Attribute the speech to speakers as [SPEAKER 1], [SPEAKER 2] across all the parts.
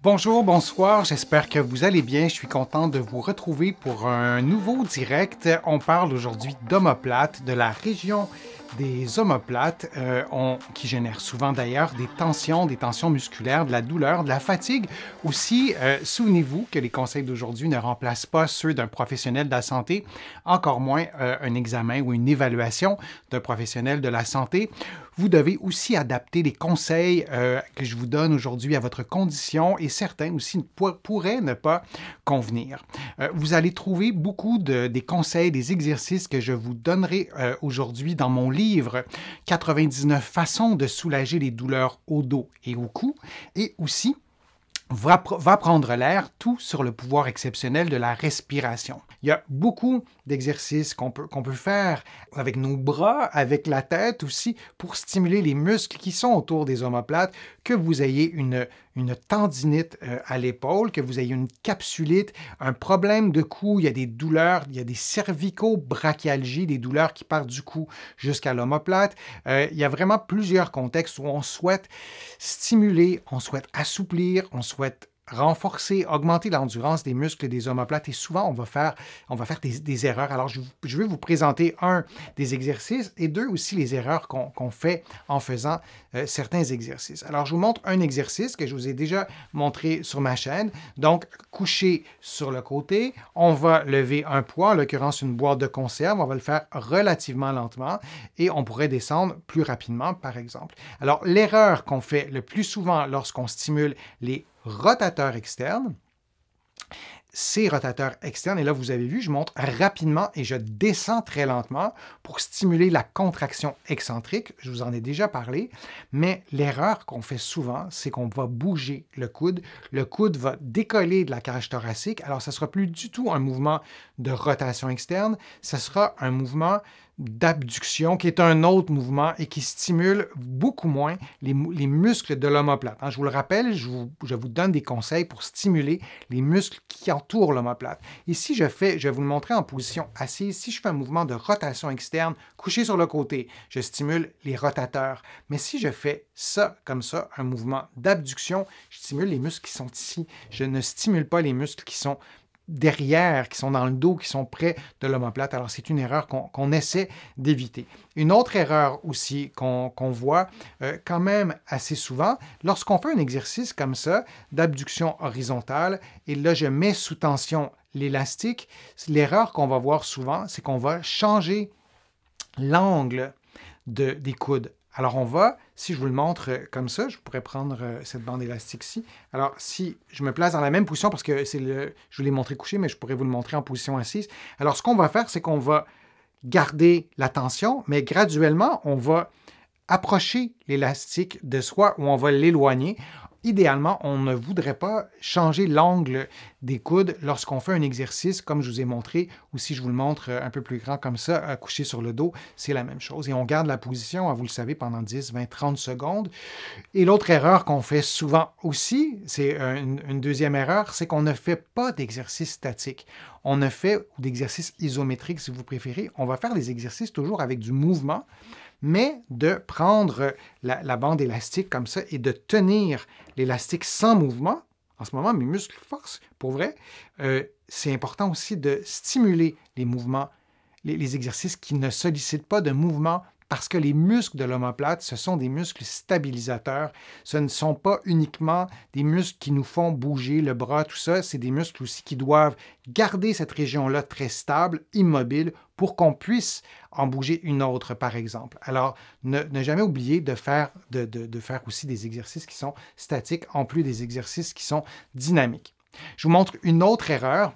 [SPEAKER 1] Bonjour, bonsoir, j'espère que vous allez bien. Je suis content de vous retrouver pour un nouveau direct. On parle aujourd'hui d'omoplates, de la région des omoplates, qui génèrent souvent d'ailleurs des tensions musculaires, de la douleur, de la fatigue. Aussi, souvenez-vous que les conseils d'aujourd'hui ne remplacent pas ceux d'un professionnel de la santé, encore moins un examen ou une évaluation d'un professionnel de la santé. Vous devez aussi adapter les conseils que je vous donne aujourd'hui à votre condition et certains aussi pourraient ne pas convenir. Vous allez trouver beaucoup des conseils, des exercices que je vous donnerai aujourd'hui dans mon livre 99 façons de soulager les douleurs au dos et au cou et aussi va prendre l'air, tout sur le pouvoir exceptionnel de la respiration. Il y a beaucoup d'exercices qu'on peut faire avec nos bras, avec la tête aussi, pour stimuler les muscles qui sont autour des omoplates, que vous ayez une tendinite à l'épaule, que vous ayez une capsulite, un problème de cou, il y a des douleurs, il y a des cervico-brachialgies, des douleurs qui partent du cou jusqu'à l'omoplate. Il y a vraiment plusieurs contextes où on souhaite stimuler, on souhaite assouplir, on souhaite renforcer, augmenter l'endurance des muscles des omoplates et souvent on va faire des erreurs. Alors je vais vous présenter des exercices et aussi les erreurs qu'on fait en faisant certains exercices. Alors je vous montre un exercice que je vous ai déjà montré sur ma chaîne. Donc couché sur le côté, on va lever un poids, en l'occurrence une boîte de conserve, on va le faire relativement lentement et on pourrait descendre plus rapidement par exemple. Alors l'erreur qu'on fait le plus souvent lorsqu'on stimule les rotateurs externes. Ces rotateurs externes, et là vous avez vu, je monte rapidement et je descends très lentement pour stimuler la contraction excentrique. Je vous en ai déjà parlé, mais l'erreur qu'on fait souvent, c'est qu'on va bouger le coude. Le coude va décoller de la cage thoracique. Alors, ça ne sera plus du tout un mouvement de rotation externe, ça sera un mouvement d'abduction, qui est un autre mouvement et qui stimule beaucoup moins les muscles de l'omoplate. Je vous le rappelle, je vous donne des conseils pour stimuler les muscles qui entourent l'omoplate. Ici, je vais vous le montrer en position assise. Si je fais un mouvement de rotation externe, couché sur le côté, je stimule les rotateurs. Mais si je fais ça, comme ça, un mouvement d'abduction, je stimule les muscles qui sont ici. Je ne stimule pas les muscles qui sont derrière, qui sont dans le dos, qui sont près de l'omoplate. Alors, c'est une erreur qu'on essaie d'éviter. Une autre erreur aussi qu'on voit quand même assez souvent, lorsqu'on fait un exercice comme ça, d'abduction horizontale, et là, je mets sous tension l'élastique, l'erreur qu'on va voir souvent, c'est qu'on va changer l'angle des coudes. Alors, si je vous le montre comme ça, je pourrais prendre cette bande élastique-ci. Alors, si je me place dans la même position, parce que je vous l'ai montré couché, mais je pourrais vous le montrer en position assise. Alors, ce qu'on va faire, c'est qu'on va garder la tension, mais graduellement, on va approcher l'élastique de soi ou on va l'éloigner. Idéalement, on ne voudrait pas changer l'angle des coudes lorsqu'on fait un exercice, comme je vous ai montré, ou si je vous le montre un peu plus grand comme ça, couché sur le dos, c'est la même chose. Et on garde la position, vous le savez, pendant 10, 20, 30 secondes. Et l'autre erreur qu'on fait souvent aussi, c'est une deuxième erreur, c'est qu'on ne fait pas d'exercice statique. On ne fait d'exercice isométrique, si vous préférez. On va faire des exercices toujours avec du mouvement, mais de prendre la bande élastique comme ça et de tenir l'élastique sans mouvement. En ce moment, mes muscles forcent, pour vrai. C'est important aussi de stimuler les mouvements, les exercices qui ne sollicitent pas de mouvement parce que les muscles de l'omoplate, ce sont des muscles stabilisateurs. Ce ne sont pas uniquement des muscles qui nous font bouger le bras, tout ça. C'est des muscles aussi qui doivent garder cette région-là très stable, immobile, pour qu'on puisse en bouger une autre, par exemple. Alors, ne jamais oublier de faire aussi des exercices qui sont statiques, en plus des exercices qui sont dynamiques. Je vous montre une autre erreur.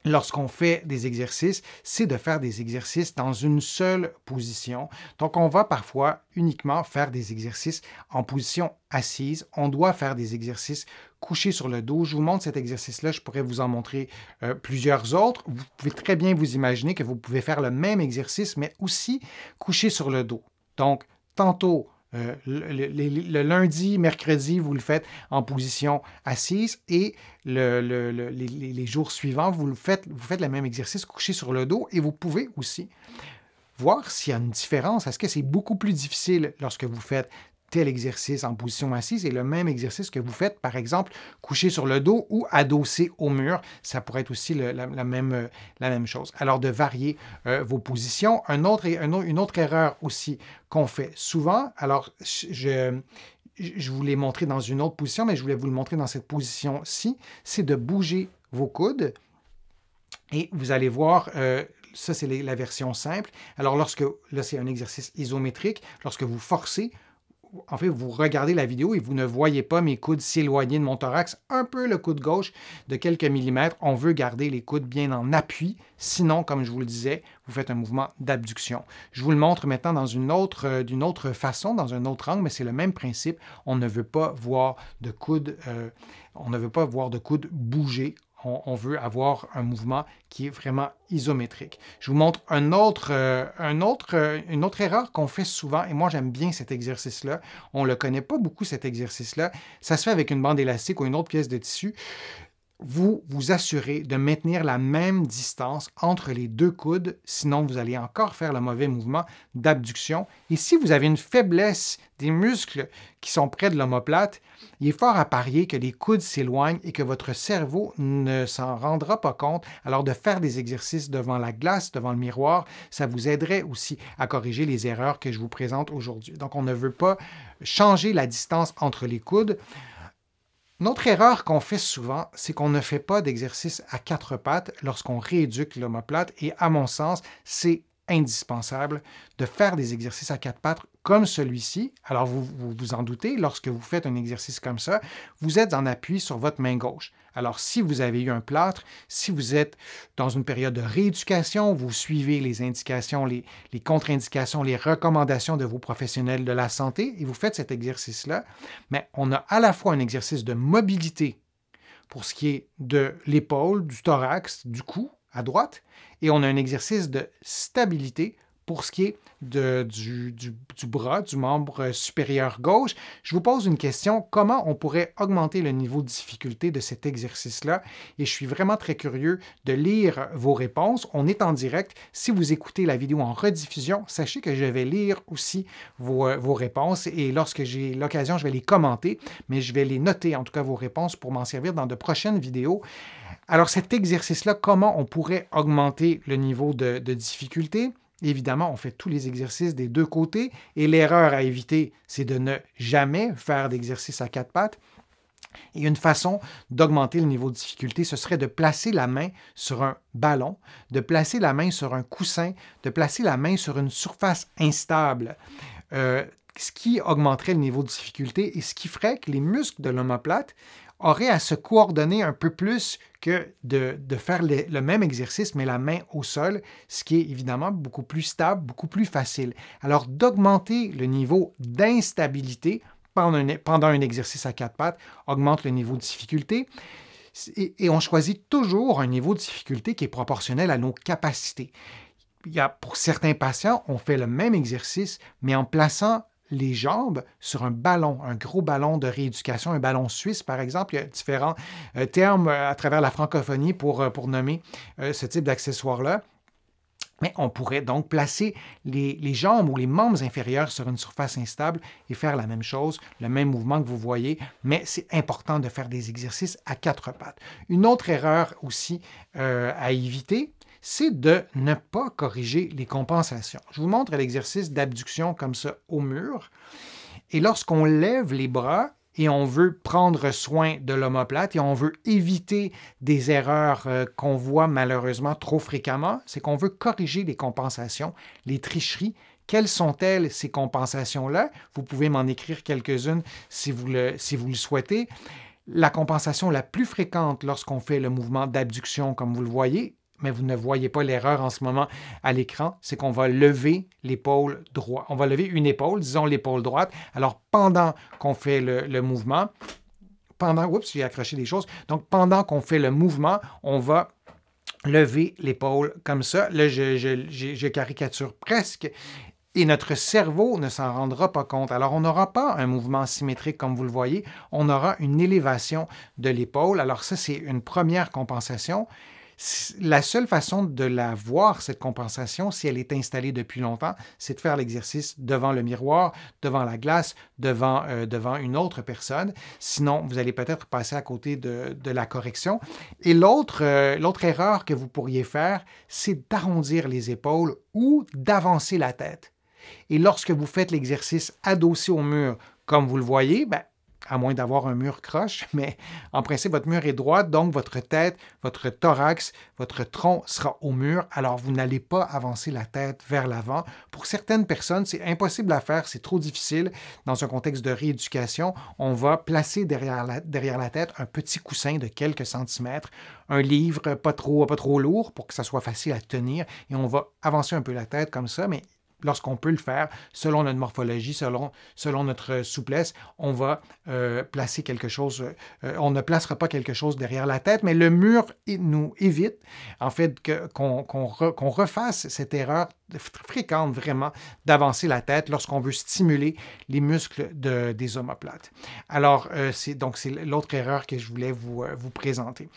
[SPEAKER 1] Lorsqu'on fait des exercices, c'est de faire des exercices dans une seule position. Donc, on va parfois uniquement faire des exercices en position assise. On doit faire des exercices couchés sur le dos. Je vous montre cet exercice-là. Je pourrais vous en montrer plusieurs autres. Vous pouvez très bien vous imaginer que vous pouvez faire le même exercice, mais aussi couché sur le dos. Donc, tantôt, le lundi, mercredi, vous le faites en position assise et les jours suivants, vous faites le même exercice couché sur le dos et vous pouvez aussi voir s'il y a une différence. Est-ce que c'est beaucoup plus difficile lorsque vous faites tel exercice en position assise et le même exercice que vous faites, par exemple, couché sur le dos ou adossé au mur. Ça pourrait être aussi la même chose. Alors, de varier vos positions. Une autre erreur aussi qu'on fait souvent, alors je vous l'ai montré dans une autre position, mais je voulais vous le montrer dans cette position-ci, c'est de bouger vos coudes. Et vous allez voir, ça c'est la version simple. Alors là c'est un exercice isométrique, lorsque vous forcez, en fait vous regardez la vidéo et vous ne voyez pas mes coudes s'éloigner de mon thorax, un peu le coude gauche de quelques millimètres. On veut garder les coudes bien en appui, sinon, comme je vous le disais, vous faites un mouvement d'abduction. Je vous le montre maintenant d'une autre façon, dans un autre angle, mais c'est le même principe. On ne veut pas voir de coudes bouger. On veut avoir un mouvement qui est vraiment isométrique. Je vous montre une autre erreur qu'on fait souvent, et moi j'aime bien cet exercice-là. On ne le connaît pas beaucoup, cet exercice-là. Ça se fait avec une bande élastique ou une autre pièce de tissu. Vous vous assurez de maintenir la même distance entre les deux coudes, sinon vous allez encore faire le mauvais mouvement d'abduction. Et si vous avez une faiblesse des muscles qui sont près de l'omoplate, il est fort à parier que les coudes s'éloignent et que votre cerveau ne s'en rendra pas compte. Alors de faire des exercices devant la glace, devant le miroir, ça vous aiderait aussi à corriger les erreurs que je vous présente aujourd'hui. Donc on ne veut pas changer la distance entre les coudes. Une autre erreur qu'on fait souvent, c'est qu'on ne fait pas d'exercice à quatre pattes lorsqu'on rééduque l'omoplate et à mon sens, c'est indispensable de faire des exercices à quatre pattes comme celui-ci. Alors, vous vous en doutez, lorsque vous faites un exercice comme ça, vous êtes en appui sur votre main gauche. Alors, si vous avez eu un plâtre, si vous êtes dans une période de rééducation, vous suivez les indications, les contre-indications, les recommandations de vos professionnels de la santé et vous faites cet exercice-là, mais on a à la fois un exercice de mobilité pour ce qui est de l'épaule, du thorax, du cou à droite, et on a un exercice de stabilité pour ce qui est du bras, du membre supérieur gauche. Je vous pose une question, comment on pourrait augmenter le niveau de difficulté de cet exercice-là? Et je suis vraiment très curieux de lire vos réponses. On est en direct. Si vous écoutez la vidéo en rediffusion, sachez que je vais lire aussi vos réponses et lorsque j'ai l'occasion, je vais les commenter, mais je vais les noter, en tout cas vos réponses, pour m'en servir dans de prochaines vidéos. Alors cet exercice-là, comment on pourrait augmenter le niveau de difficulté? Évidemment, on fait tous les exercices des deux côtés et l'erreur à éviter, c'est de ne jamais faire d'exercice à quatre pattes. Et une façon d'augmenter le niveau de difficulté, ce serait de placer la main sur un ballon, de placer la main sur un coussin, de placer la main sur une surface instable. Ce qui augmenterait le niveau de difficulté et ce qui ferait que les muscles de l'omoplate auraient à se coordonner un peu plus que de faire le même exercice, mais la main au sol, ce qui est évidemment beaucoup plus stable, beaucoup plus facile. Alors, d'augmenter le niveau d'instabilité pendant un exercice à quatre pattes augmente le niveau de difficulté. Et on choisit toujours un niveau de difficulté qui est proportionnel à nos capacités. Pour certains patients, on fait le même exercice, mais en plaçant les jambes sur un ballon, un gros ballon de rééducation, un ballon suisse par exemple. Il y a différents termes à travers la francophonie pour nommer ce type d'accessoire-là. Mais on pourrait donc placer les jambes ou les membres inférieurs sur une surface instable et faire la même chose, le même mouvement que vous voyez, mais c'est important de faire des exercices à quatre pattes. Une autre erreur aussi à éviter, c'est de ne pas corriger les compensations. Je vous montre l'exercice d'abduction comme ça au mur. Et lorsqu'on lève les bras et on veut prendre soin de l'omoplate et on veut éviter des erreurs qu'on voit malheureusement trop fréquemment, c'est qu'on veut corriger les compensations, les tricheries. Quelles sont-elles, ces compensations-là? Vous pouvez m'en écrire quelques-unes si vous le souhaitez. La compensation la plus fréquente lorsqu'on fait le mouvement d'abduction, comme vous le voyez, mais vous ne voyez pas l'erreur en ce moment à l'écran, c'est qu'on va lever l'épaule droite. On va lever une épaule, disons l'épaule droite. Alors, pendant qu'on fait le mouvement, oups, j'ai accroché des choses. Donc, pendant qu'on fait le mouvement, on va lever l'épaule comme ça. Là, je caricature presque. Et notre cerveau ne s'en rendra pas compte. Alors, on n'aura pas un mouvement symétrique comme vous le voyez. On aura une élévation de l'épaule. Alors, ça, c'est une première compensation. La seule façon de la voir, cette compensation, si elle est installée depuis longtemps, c'est de faire l'exercice devant le miroir, devant la glace, devant une autre personne. Sinon, vous allez peut-être passer à côté de la correction. Et l'autre erreur que vous pourriez faire, c'est d'arrondir les épaules ou d'avancer la tête. Et lorsque vous faites l'exercice adossé au mur, comme vous le voyez, à moins d'avoir un mur croche, mais en principe, votre mur est droit, donc votre tête, votre thorax, votre tronc sera au mur, alors vous n'allez pas avancer la tête vers l'avant. Pour certaines personnes, c'est impossible à faire, c'est trop difficile. Dans un contexte de rééducation, on va placer derrière la tête un petit coussin de quelques centimètres, un livre pas trop lourd pour que ça soit facile à tenir, et on va avancer un peu la tête comme ça, mais lorsqu'on peut le faire, selon notre morphologie, selon notre souplesse, on va placer quelque chose, on ne placera pas quelque chose derrière la tête, mais le mur nous évite, en fait, qu'on refasse cette erreur fréquente vraiment d'avancer la tête lorsqu'on veut stimuler les muscles des omoplates. Alors, c'est l'autre erreur que je voulais vous présenter.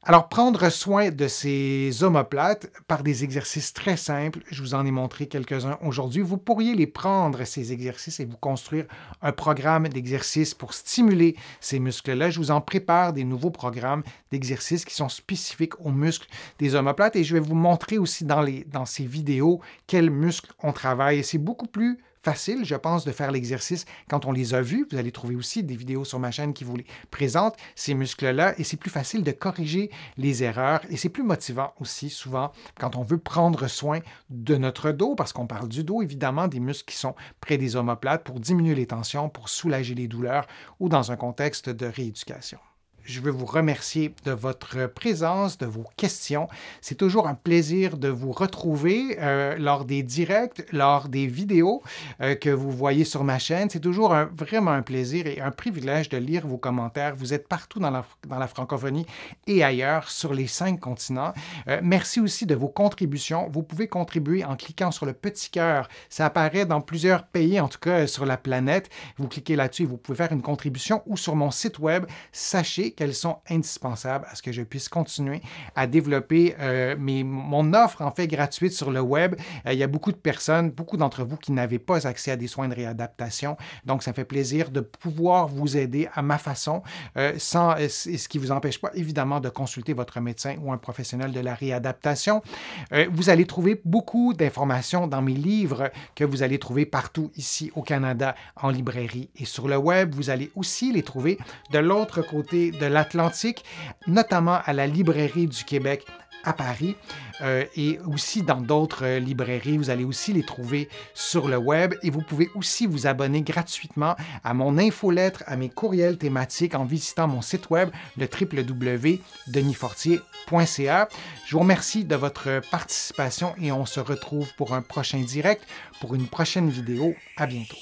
[SPEAKER 1] Alors, prendre soin de ces omoplates par des exercices très simples, je vous en ai montré quelques-uns aujourd'hui. Vous pourriez les prendre, ces exercices, et vous construire un programme d'exercices pour stimuler ces muscles-là. Je vous en prépare des nouveaux programmes d'exercices qui sont spécifiques aux muscles des omoplates et je vais vous montrer aussi dans ces vidéos quels muscles on travaille. C'est beaucoup plus facile, je pense, de faire l'exercice quand on les a vus. Vous allez trouver aussi des vidéos sur ma chaîne qui vous les présentent, ces muscles-là, et c'est plus facile de corriger les erreurs et c'est plus motivant aussi souvent quand on veut prendre soin de notre dos, parce qu'on parle du dos, évidemment, des muscles qui sont près des omoplates pour diminuer les tensions, pour soulager les douleurs ou dans un contexte de rééducation. Je veux vous remercier de votre présence, de vos questions. C'est toujours un plaisir de vous retrouver lors des directs, lors des vidéos que vous voyez sur ma chaîne. C'est toujours vraiment un plaisir et un privilège de lire vos commentaires. Vous êtes partout dans la francophonie et ailleurs, sur les 5 continents. Merci aussi de vos contributions. Vous pouvez contribuer en cliquant sur le petit cœur. Ça apparaît dans plusieurs pays, en tout cas sur la planète. Vous cliquez là-dessus et vous pouvez faire une contribution ou sur mon site web. Sachez qu'elles sont indispensables à ce que je puisse continuer à développer mon offre en fait gratuite sur le web. Il y a beaucoup de personnes, beaucoup d'entre vous qui n'avaient pas accès à des soins de réadaptation. Donc, ça fait plaisir de pouvoir vous aider à ma façon, ce qui ne vous empêche pas évidemment de consulter votre médecin ou un professionnel de la réadaptation. Vous allez trouver beaucoup d'informations dans mes livres que vous allez trouver partout ici au Canada, en librairie et sur le web. Vous allez aussi les trouver de l'autre côté de l'Atlantique, notamment à la Librairie du Québec à Paris et aussi dans d'autres librairies. Vous allez aussi les trouver sur le web et vous pouvez aussi vous abonner gratuitement à mon infolettre, à mes courriels thématiques en visitant mon site web, le www.denisfortier.ca. Je vous remercie de votre participation et on se retrouve pour un prochain direct, pour une prochaine vidéo. À bientôt.